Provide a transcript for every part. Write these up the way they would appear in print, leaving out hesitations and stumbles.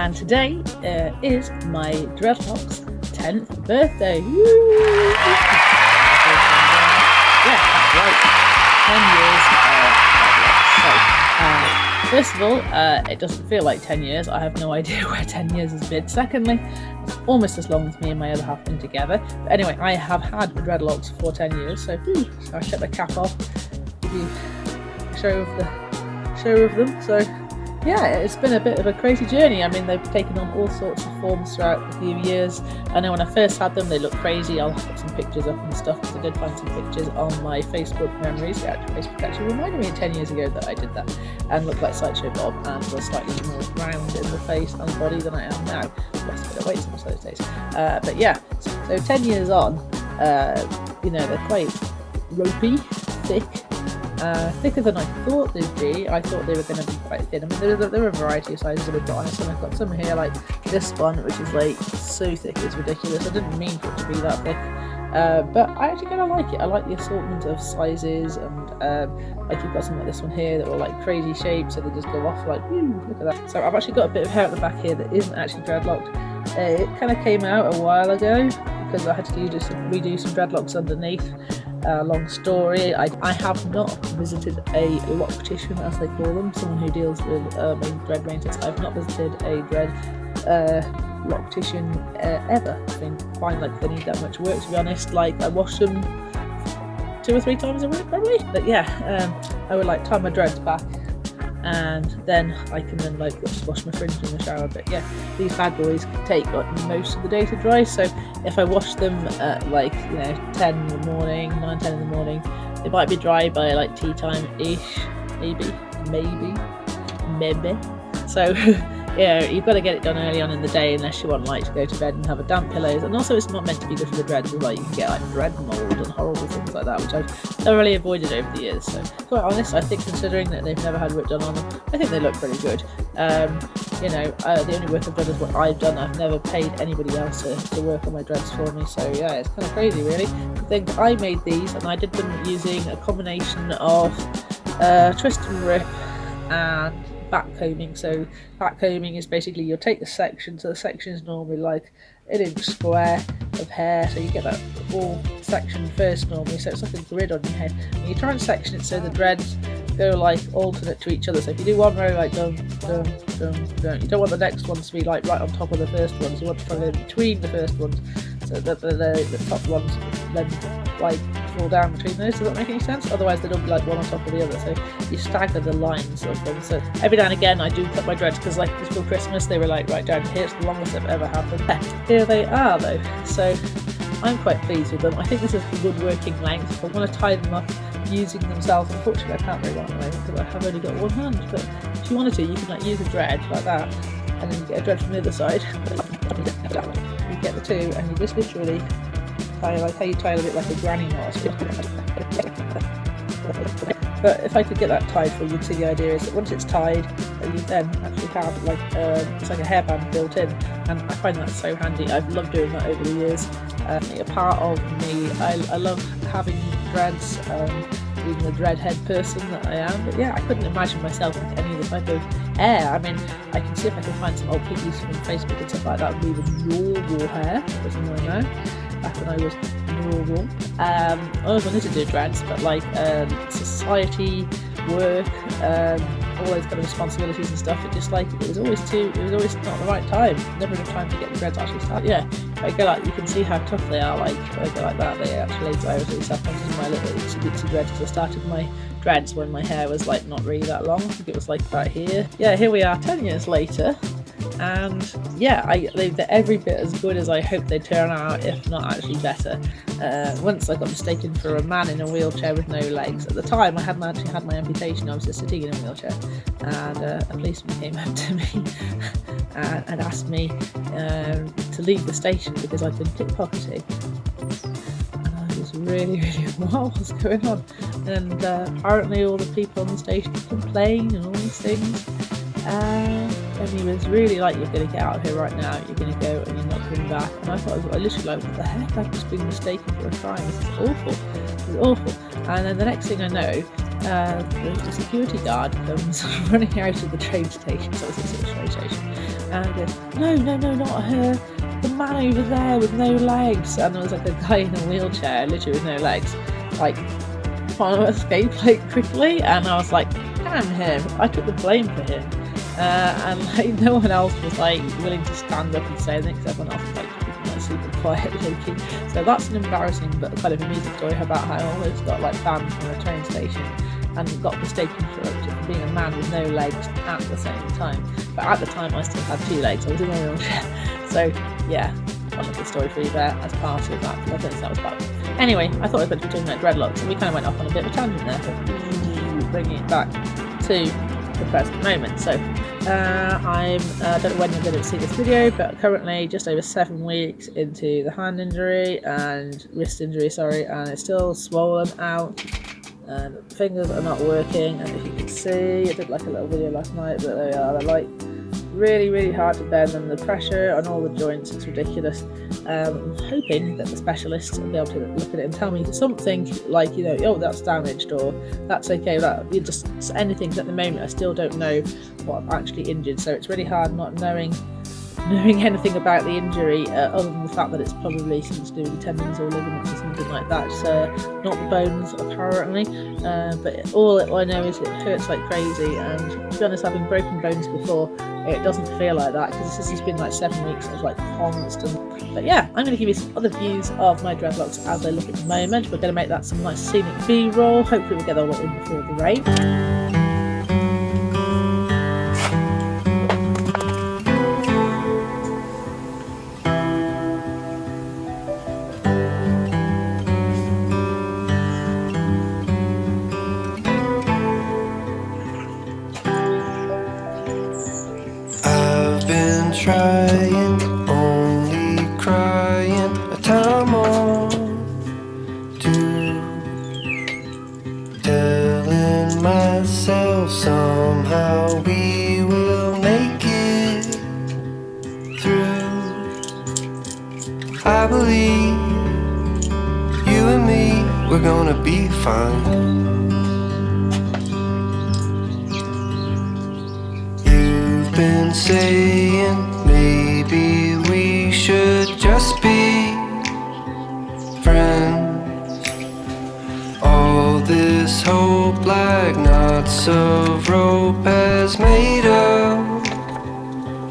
and today is my Dreadlocks 10th birthday. Woo! Yeah, that's right. 10 years of Dreadlocks. So, first of all, it doesn't feel like 10 years. I have no idea where 10 years has been. Secondly, it's almost as long as me and my other half been together. But anyway, I have had the Dreadlocks for 10 years, so I shut the cap off, give you a show of them. So yeah, it's been a bit of a crazy journey. I mean, they've taken on all sorts of forms throughout the few years. I know when I first had them, they looked crazy. I'll put some pictures up and stuff, because I did find some pictures on my Facebook memories. Facebook actually reminded me 10 years ago that I did that, and looked like Sideshow Bob, and was slightly more round in the face and body than I am now. Lost a bit of weight since those days. But yeah, so 10 years on, they're quite ropey, thick. Thicker than I thought they'd be. I thought they were going to be quite thin. I mean, there are a variety of sizes that we've got on it. So I've got some here, like this one, which is like so thick it's ridiculous. I didn't mean for it to be that thick, but I actually kind of like it. I like the assortment of sizes, and like you've got something like this one here that were like crazy shapes, so they just go off like, woo, look at that. So I've actually got a bit of hair at the back here that isn't actually dreadlocked. It kind of came out a while ago because I had to redo some dreadlocks underneath. Long story. I have not visited a loctician, as they call them, someone who deals with dread maintenance. I've not visited a dread loctician ever. I find like they need that much work, to be honest. Like, I wash them 2 or 3 times a week probably, but yeah, I would like tie my dreads back, and then I can like just wash my fringe in the shower. But yeah, these bad boys take like most of the day to dry, so if I wash them at 10 in the morning, 9, 10 in the morning, they might be dry by like tea time ish, maybe. So yeah, you've got to get it done early on in the day, unless you want like to go to bed and have a damp pillows. And also, it's not meant to be good for the dreads. Like, you can get like dread mold and horrible things like that, which I've thoroughly avoided over the years. So quite honest, I think, considering that they've never had work done on them, I think they look pretty good. The only work I've done is what I've done. I've never paid anybody else to work on my dreads for me. So yeah, it's kind of crazy, really. I think I made these, and I did them using a combination of twist and rip and back combing. So back combing is basically, you'll take the section, so the section is normally like an inch square of hair, so you get that all section first normally, so it's like a grid on your head, and you try and section it so the dreads go like alternate to each other. So if you do one row like dum dum dum dum, you don't want the next ones to be like right on top of the first ones. You want to try to go between the first ones, so that the top ones then like fall down between those. Does that make any sense? Otherwise they don't be like one on top of the other, so you stagger the lines of them. So every now and again I do cut my dreads, because like just for Christmas they were like right down here. It's the longest I've ever had them. Here they are though, so I'm quite pleased with them. I think this is a good working length. If I want to tie them up using themselves, unfortunately I can't very well anyway, because I have only got one hand, but if you wanted to, you can like use a dread like that, and then you get a dread from the other side. You get the two, and you just literally tie, like how you tie a bit like a granny knot. But if I could get that tied for you, you'd see the idea is that once it's tied, you then actually have like it's like a hairband built in, and I find that so handy. I've loved doing that over the years. A part of me, I love having dreads, being the dreadhead person that I am. But yeah, I couldn't imagine myself with any other type of hair. I mean, I can see if I can find some old pictures from Facebook and stuff like that with normal hair. It was more now, back when I was normal. I always wanted to do dreads, but like society, work, all those kind of responsibilities and stuff, it was always not the right time. Never enough time to get the dreads actually started. Yeah, if I go like, you can see how tough they are. Like if I go like that, I was really self-conscious of my little itsy dreads, because I started my dreads when my hair was like not really that long. I think it was like about here. Yeah, here we are 10 years later. And yeah, they're every bit as good as I hoped they'd turn out, if not actually better. Once I got mistaken for a man in a wheelchair with no legs. At the time I hadn't actually had my amputation, I was just sitting in a wheelchair, and a policeman came up to me and asked me to leave the station because I'd been pickpocketing. And I was really what was going on? And apparently all the people on the station complained and all these things. Jenny was really like, you're going to get out of here right now, you're going to go and you're not coming back. And I thought, I literally like, what the heck, I've just been mistaken for a crime, this is awful, this is awful. And then the next thing I know, the security guard comes running out of the train station, so it's a sort of train station, and goes, no, not her, the man over there with no legs. And there was like a guy in a wheelchair, literally with no legs, like trying to escape like quickly, and I was like, damn him, I took the blame for him. And like no one else was like willing to stand up and say anything, because everyone else was like super quiet, low-key. So that's an embarrassing but kind of amusing story about how I almost got like banned from a train station and got mistaken for being a man with no legs at the same time. But at the time I still had 2 legs, I was in a wheelchair. So yeah, one little story for you there as part of that. I think that was bad. Anyway, I thought I was going to be talking about dreadlocks, and we kind of went off on a bit of a tangent there, but bringing it back to the present moment. So I don't know when you're going to see this video, but currently just over 7 weeks into the hand injury and wrist injury, and it's still swollen out and fingers are not working. And if you can see, I did like a little video last night, but there they are, they're like really hard to bend, and the pressure on all the joints, it's ridiculous. I'm hoping that the specialists will be able to look at it and tell me something like, you know, oh, that's damaged, or that's okay, that you just anything. At the moment I still don't know what I'm actually injured, so it's really hard not knowing anything about the injury, other than the fact that it's probably something to do with tendons or ligaments or something like that. Not the bones apparently, but all I know is it hurts like crazy, and to be honest, having broken bones before, it doesn't feel like that, because this has been like 7 weeks of like constant. But yeah, I'm going to give you some other views of my dreadlocks as they look at the moment. We're going to make that some nice scenic B-roll. Hopefully we'll get all that in before the rain. Trying, only crying a time or two, telling myself somehow we will make it through. I believe you and me, we're gonna be fine. You've been saying maybe we should just be friends. All this hope like knots of rope has made a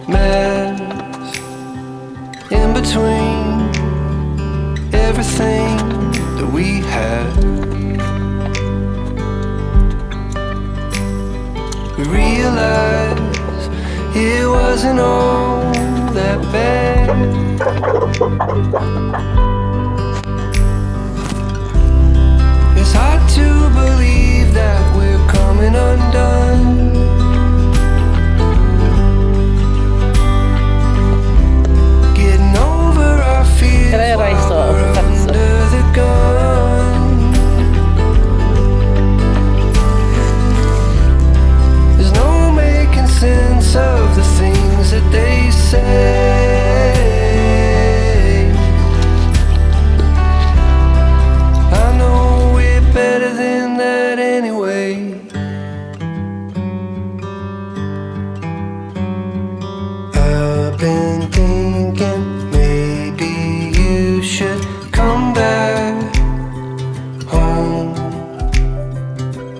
mess in between everything that we had. We realized it wasn't all that bad. It's hard to believe that we're coming undone. Getting over our fears while we're under the gun. There's no making sense of the things that they say. I know we're better than that anyway. I've been thinking maybe you should come back home.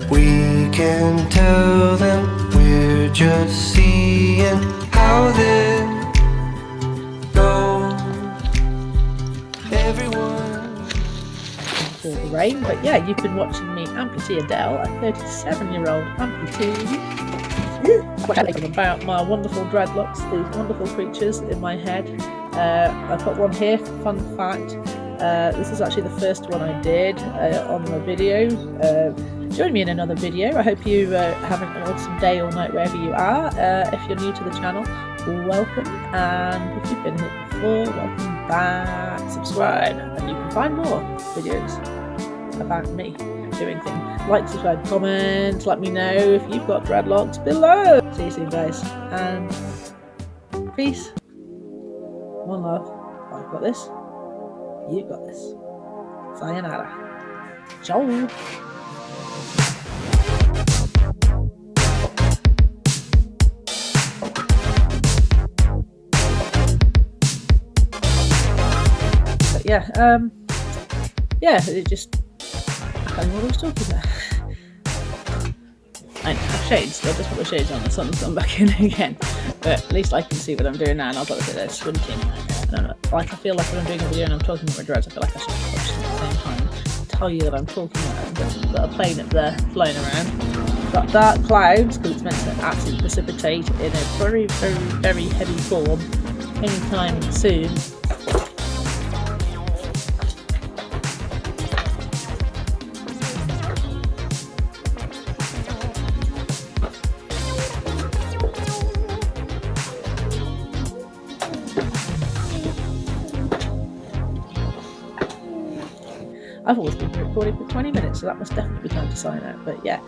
We can tell them we're just seeing how this goes. Everyone For the rain. But yeah, you've been watching me, Amputee Adele, a 37-year-old amputee, about my wonderful dreadlocks, these wonderful creatures in my head. I've got one here, fun fact. This is actually the first one I did on the video. Join me in another video. I hope you having an awesome day or night wherever you are. If you're new to the channel, welcome, and if you've been here before, welcome back. Subscribe, and you can find more videos about me doing things. Like, subscribe, comment, let me know if you've got dreadlocks below. See you soon, guys, and peace. One love. I've got this. You've got this. Sayonara. Ciao. But yeah, it just, I can't remember what I was talking about. I have shades, I'll just put the shades on, the sun's gone back in again. But at least I can see what I'm doing now, and I've got to sit there squinting. And I feel like when I'm doing a video and I'm talking about my dreads, I feel like I should watch them at the same time. Tell you that I'm talking about them. Got a plane up there flying around. Got dark clouds, because it's meant to actually precipitate in a very, very, very heavy form anytime soon. I've always been recording for 20 minutes, so that must definitely be time to sign out. But yeah,